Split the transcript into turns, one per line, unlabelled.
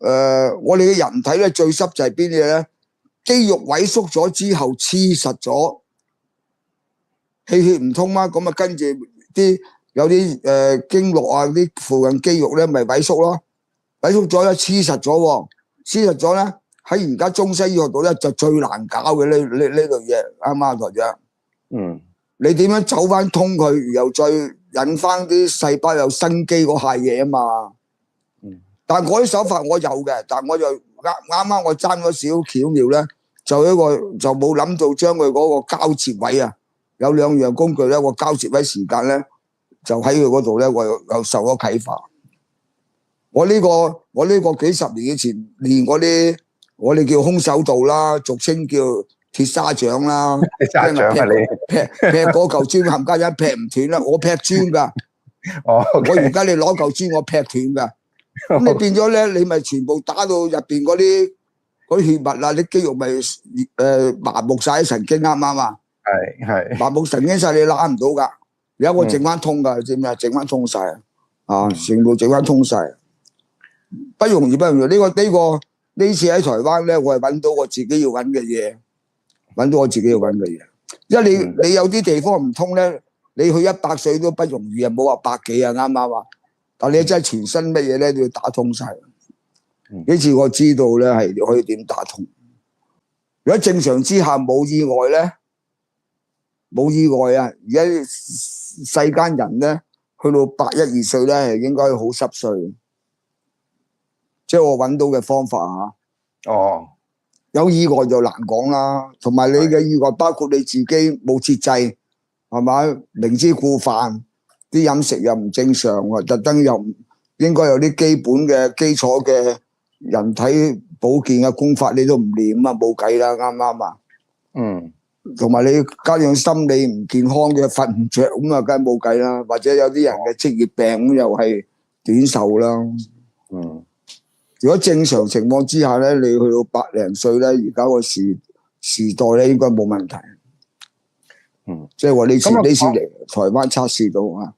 我哋嘅人體咧最濕就係邊嘢咧？肌肉萎縮咗之後黐實咗，氣血唔通啦，咁啊跟住有啲經絡啊啲附近肌肉咧咪萎縮咯，萎縮咗咧黐實咗，黐實咗咧喺而家中西醫學度咧就最難搞嘅呢類嘢，啱唔啱台長？
嗯，
你點樣走翻通佢，又再引翻啲細胞有生機嗰下嘢啊嘛？但係嗰啲手法我有嘅，但係我就啱我爭咗少少巧妙咧，就冇諗到將佢嗰個交接位啊，有兩樣工具咧，個交接位時間咧就喺佢嗰度咧，我又受咗啟發。我呢個幾十年以前練嗰啲，我哋叫空手道啦，俗稱叫鐵砂掌啦，
鐵砂掌啊你
劈嗰嚿磚冚家一劈唔斷啦，我劈磚噶，
哦，
我而家你攞嚿磚我劈斷噶。咁你變咗咧，你咪全部打到入邊嗰啲血脈啊，啲肌肉咪麻木晒啲神經，啱唔啱啊？
係
麻木神經晒，你拉唔到噶。而家我整翻通噶，知唔知？整翻通晒啊！全部整翻通晒，不容易，不容易。呢次喺台灣咧，我係揾到我自己要揾嘅嘢，揾到我自己要揾嘅嘢。因為你有啲地方唔通咧，你去100歲都不容易啊，冇話百幾啊，啱唔啱啊？但你真係全身乜嘢咧都要打通晒。呢次我知道咧係可以點打通。如果正常之下冇意外咧，冇意外啊！而家世間人咧去到81、2歲咧係應該好濕碎。即係我揾到嘅方法嚇。
哦，
有意外就難講啦。同埋你嘅意外包括你自己冇節制，係咪？明知故犯。啲飲食又唔正常，特登又唔應該有啲基本嘅基礎嘅人體保健嘅功法，你都唔練啊，冇計啦，啱唔啱啊？
嗯，
同埋你加上心理唔健康嘅，瞓唔着咁啊，梗係冇計啦。或者有啲人嘅職業病咁又係短壽啦。
嗯，如
果正常情況之下咧，你去到百零歲咧，而家個時代咧應該冇問題。即係話呢次嚟台灣測試到啊。